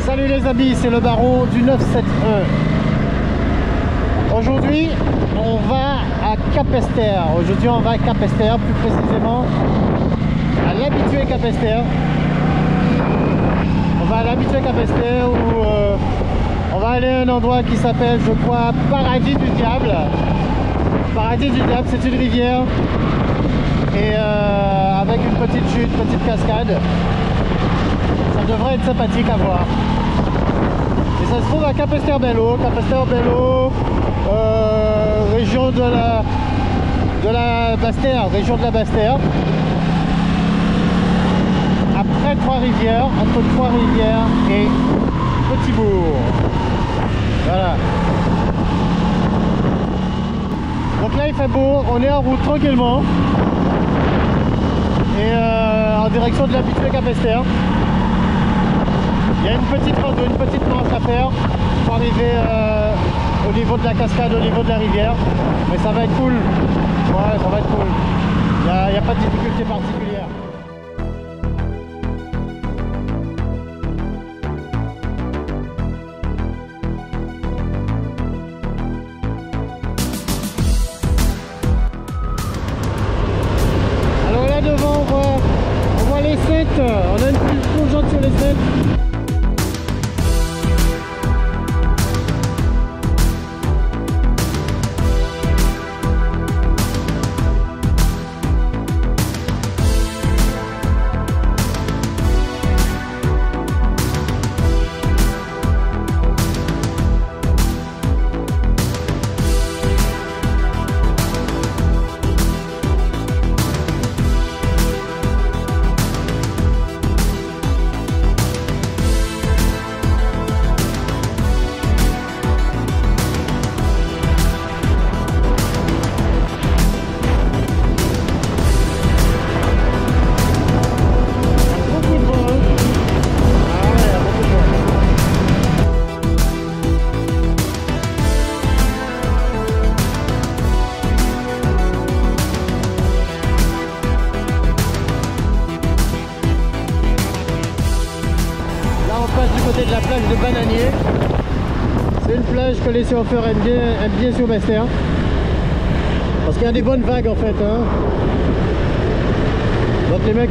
Salut les amis, c'est le baron du 971. Aujourd'hui, on va à Capesterre. Aujourd'hui, on va à Capesterre, plus précisément à l'habitué Capesterre. On va à l'habitué Capesterre où on va aller à un endroit qui s'appelle, je crois, Paradis du Diable. Paradis du Diable, c'est une rivière et avec une petite chute, petite cascade. Ça devrait être sympathique à voir. Et ça se trouve à Capesterre-Belle-Eau. Capesterre-Belle-Eau, région de la Basse-Terre, région de la Basse-Terre. Après Trois-Rivières, entre Trois-Rivières et Petit-Bourg. Voilà. Donc là il fait beau, on est en route tranquillement. Et en direction de l'habitué Capesterre. Il y a une petite rando, une petite marche à faire pour arriver au niveau de la cascade, au niveau de la rivière. Mais ça va être cool. Ouais, ça va être cool. Il n'y a pas de difficulté particulière. Alors là devant, on voit les 7. On a une plongeante sur les 7. De la plage de Bananier. C'est une plage que les surfeurs aiment bien sur Basse-Terre parce qu'il y a des bonnes vagues en fait hein. Donc les mecs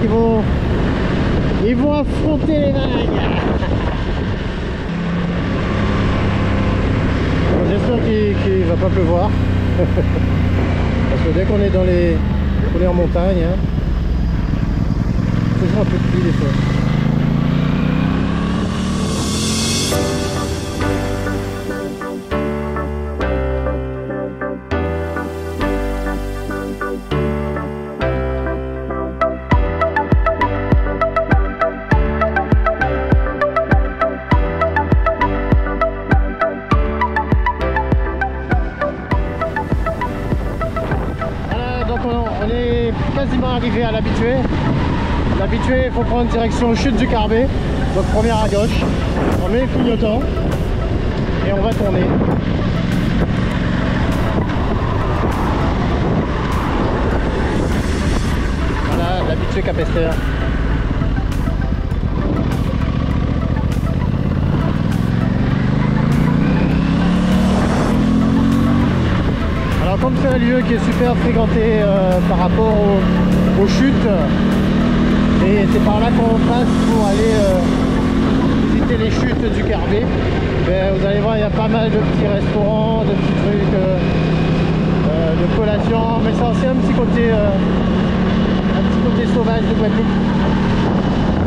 ils vont affronter les vagues. Bon, j'espère qu'il va pas pleuvoir parce que dès qu'on est on est en montagne hein, c'est toujours un peu de pluie des fois. On est quasiment arrivé à l'habitué. L'habitué, il faut prendre direction chute du Carbet. Donc première à gauche. On met le clignotant et on va tourner. Voilà, l'habitué Capesterre. Comme c'est un lieu qui est super fréquenté par rapport aux chutes, et c'est par là qu'on passe pour aller visiter les chutes du Carbet, ben, vous allez voir il y a pas mal de petits restaurants, de petits trucs de collation, mais ça aussi un petit côté sauvage de Guadeloupe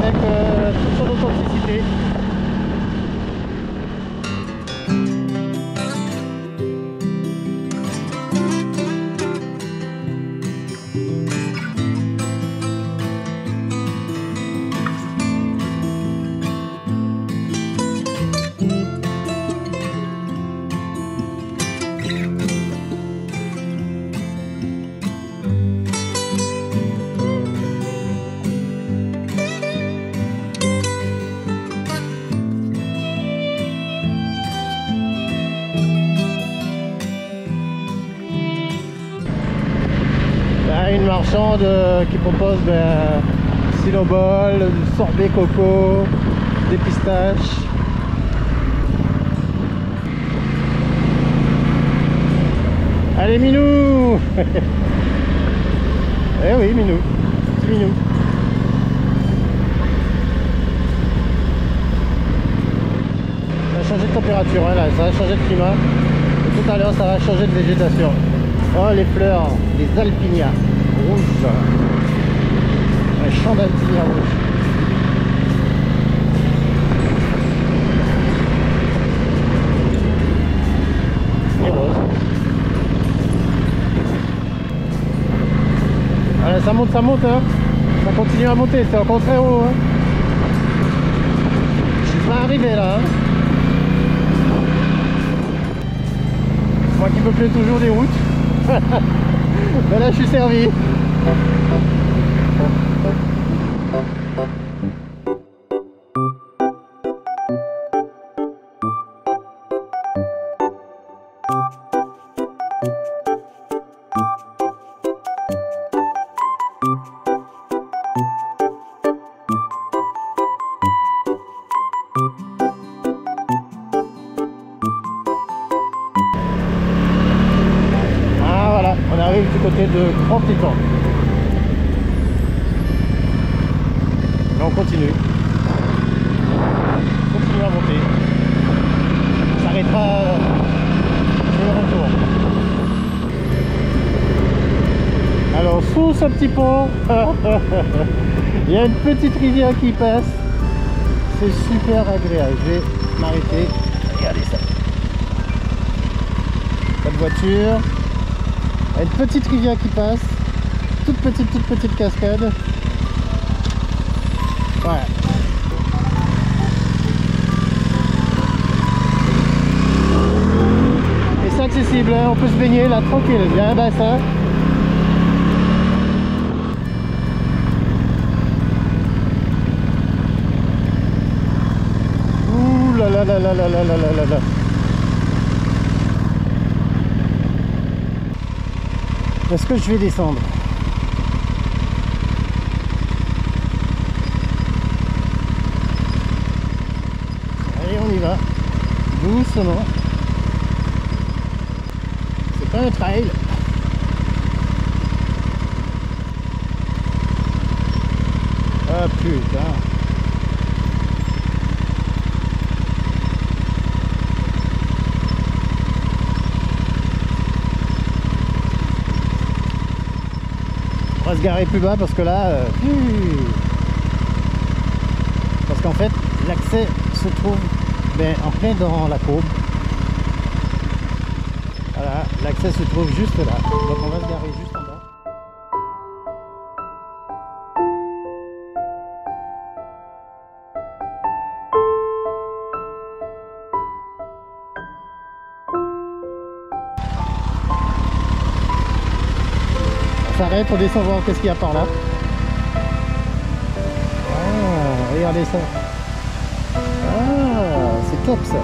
avec toute son authenticité. Une marchande qui propose Cinnobol, du sorbet coco, des pistaches, Allez Minou. Eh oui Minou, c'est Minou. Ça a changé de température hein, là, ça a changé de climat. Et tout à l'heure ça va changer de végétation. Oh les fleurs, les alpinias rouges. Un champ d'alpinias rouges. Et rose. Voilà, ça monte hein. Ça continue à monter, c'est encore très haut hein. Je suis pas arrivé là hein. Moi qui me plaît toujours des routes. Mais là je suis servi. On arrive du côté de Grand Tétang. Là on continue. On continue à monter. On s'arrêtera sur le retour. Alors sous ce petit pont, il y a une petite rivière qui passe. C'est super agréable. Je vais m'arrêter. Regardez ça. Pas de voiture. Une petite rivière qui passe, toute petite cascade. Voilà. Et c'est accessible, hein, on peut se baigner là tranquille, il y a un bassin. Ouh là là là là là là là là là. Est-ce que je vais descendre? Allez, on y va. Doucement. C'est pas un trail. Ah putain. On va se garer plus bas parce que là parce qu'en fait l'accès se trouve en plein dans la courbe. Voilà, l'accès se trouve juste là, donc on va se garer juste en bas. On s'arrête, on descend voir qu'est-ce qu'il y a par là. Ah, regardez ça. Ah, c'est top ça.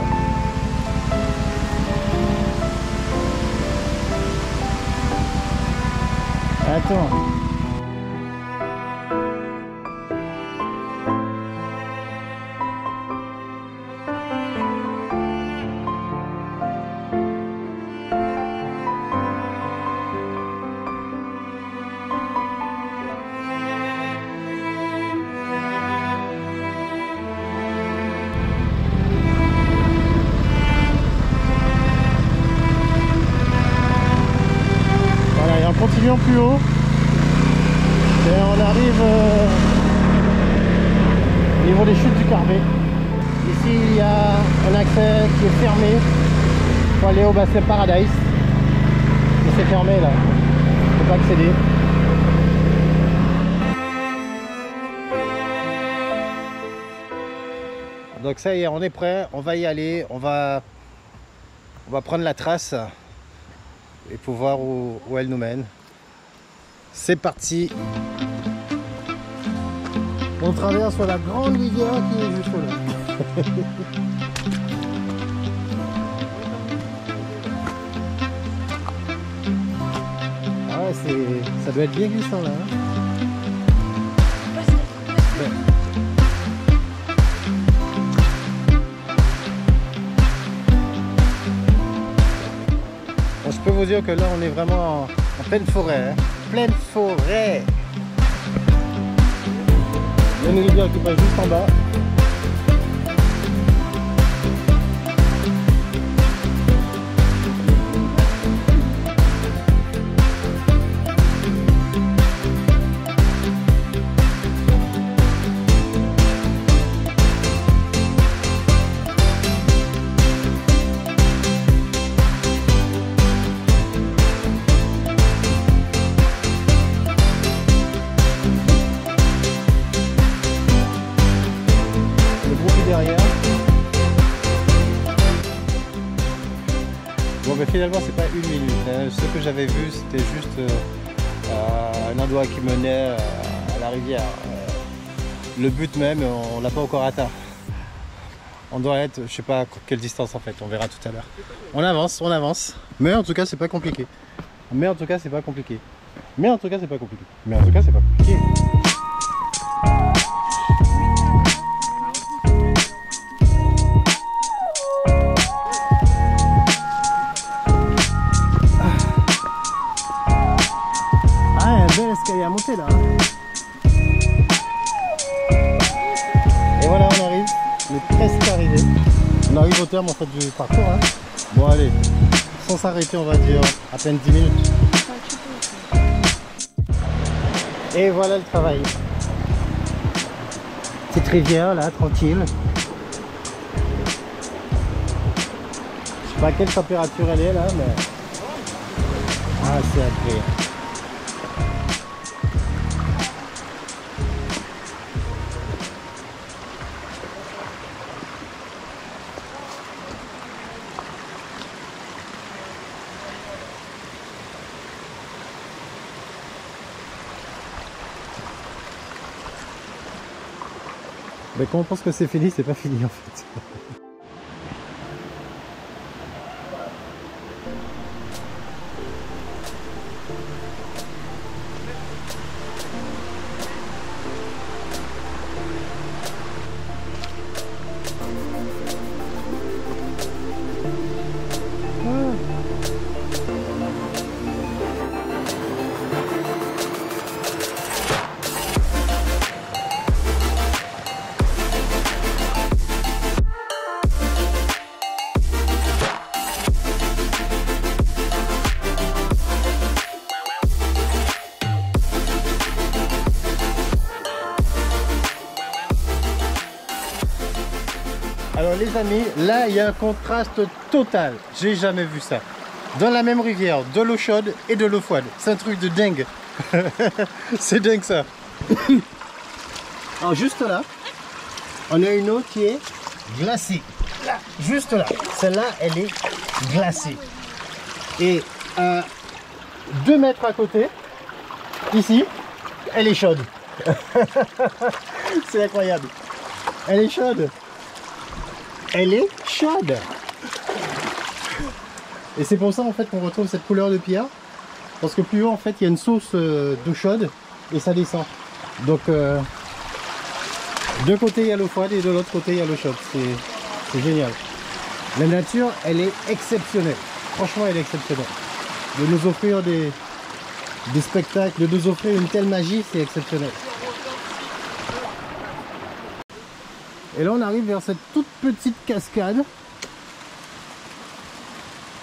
Attends. Continuons plus haut et on arrive au niveau des chutes du Carbet. Ici il y a un accès qui est fermé pour aller au bassin Paradise, mais c'est fermé là, on ne peut pas accéder. Donc ça y est, on est prêt, on va y aller, on va prendre la trace et pour voir où elle nous mène. C'est parti. On traverse la grande rivière qui est juste là. Ah ouais, ça doit être bien glissant là. Hein. Ouais. Bon, je peux vous vous dire que là on est vraiment en pleine forêt. Hein. Pleine forêt. Il y a une rivière qui passe juste en bas. Derrière. Bon mais finalement c'est pas une minute, hein. Ce que j'avais vu c'était juste un endroit qui menait à la rivière. Le but même on l'a pas encore atteint. On doit être, je sais pas quelle distance en fait, on verra tout à l'heure. On avance, mais en tout cas c'est pas compliqué. Mais en tout cas c'est pas compliqué. Mais en tout cas c'est pas compliqué. Mais en tout cas c'est pas compliqué. Bel escalier à monter là. Et voilà on arrive, on est presque arrivé. On arrive au terme en fait du parcours. Hein. Bon allez, sans s'arrêter on va dire à peine 10 minutes. Et voilà le travail. Petite rivière là, tranquille. Je sais pas à quelle température elle est là, mais... Ah c'est agréable. Mais quand on pense que c'est fini, c'est pas fini en fait. Alors les amis, là il y a un contraste total, j'ai jamais vu ça. Dans la même rivière, de l'eau chaude et de l'eau froide. C'est un truc de dingue. C'est dingue ça. Alors juste là, on a une eau qui est glacée. Là, juste là, celle-là elle est glacée. Et à 2 mètres à côté, ici, elle est chaude. C'est incroyable. Elle est chaude. Elle est chaude. Et c'est pour ça en fait qu'on retrouve cette couleur de pierre. Parce que plus haut en fait il y a une source d'eau chaude et ça descend. Donc d'un côté il y a l'eau froide et de l'autre côté il y a l'eau chaude. C'est génial. La nature elle est exceptionnelle. Franchement elle est exceptionnelle. De nous offrir des spectacles, de nous offrir une telle magie, c'est exceptionnel. Et là on arrive vers cette toute petite cascade.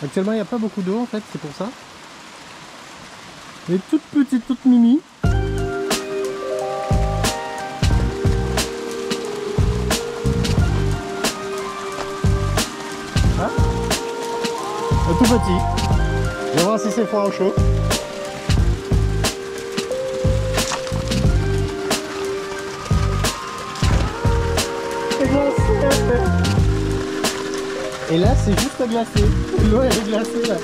Actuellement il n'y a pas beaucoup d'eau en fait, c'est pour ça. Elle est toute petite, toute mimi. Ah, un tout petit. On va voir si c'est froid ou chaud. Et là c'est juste glacé. L'eau elle est glacée là.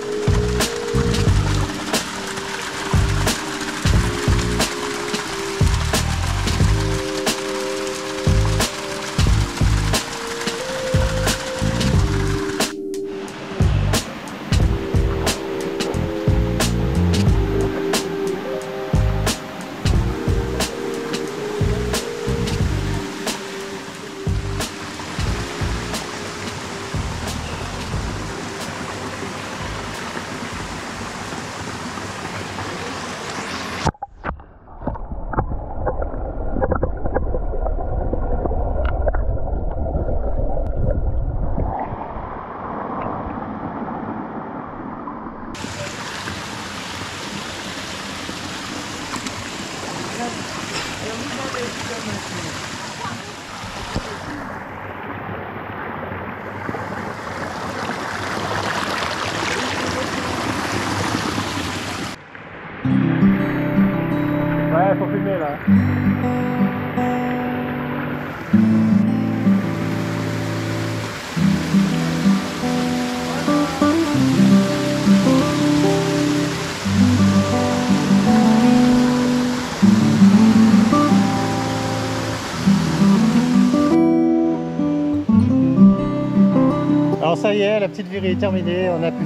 Alors ça y est, la petite virée est terminée, on a pu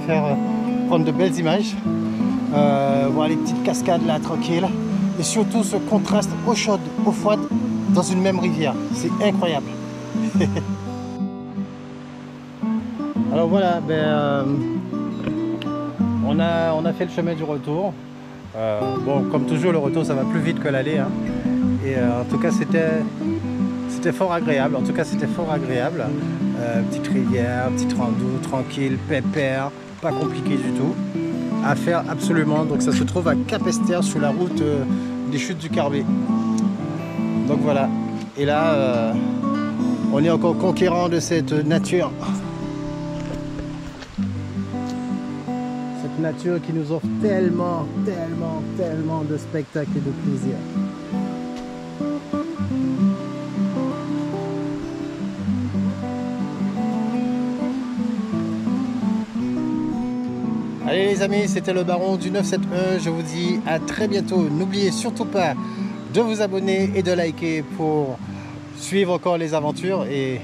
prendre de belles images, voir les petites cascades là tranquilles, et surtout ce contraste eau chaude, eau froide dans une même rivière, c'est incroyable. Alors voilà, on a fait le chemin du retour. Bon, comme toujours, le retour ça va plus vite que l'aller, hein. Et en tout cas c'était fort agréable. En tout cas c'était fort agréable. Petite rivière, petite rando, tranquille, pépère, pas compliqué du tout à faire absolument. Donc ça se trouve à Capesterre sur la route des chutes du Carbet. Donc voilà. Et là on est encore conquérant de cette nature. Cette nature qui nous offre tellement de spectacles et de plaisir. Allez les amis, c'était le Baron du 971, je vous dis à très bientôt. N'oubliez surtout pas de vous abonner et de liker pour suivre encore les aventures et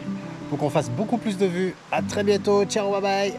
pour qu'on fasse beaucoup plus de vues. À très bientôt, ciao, bye bye.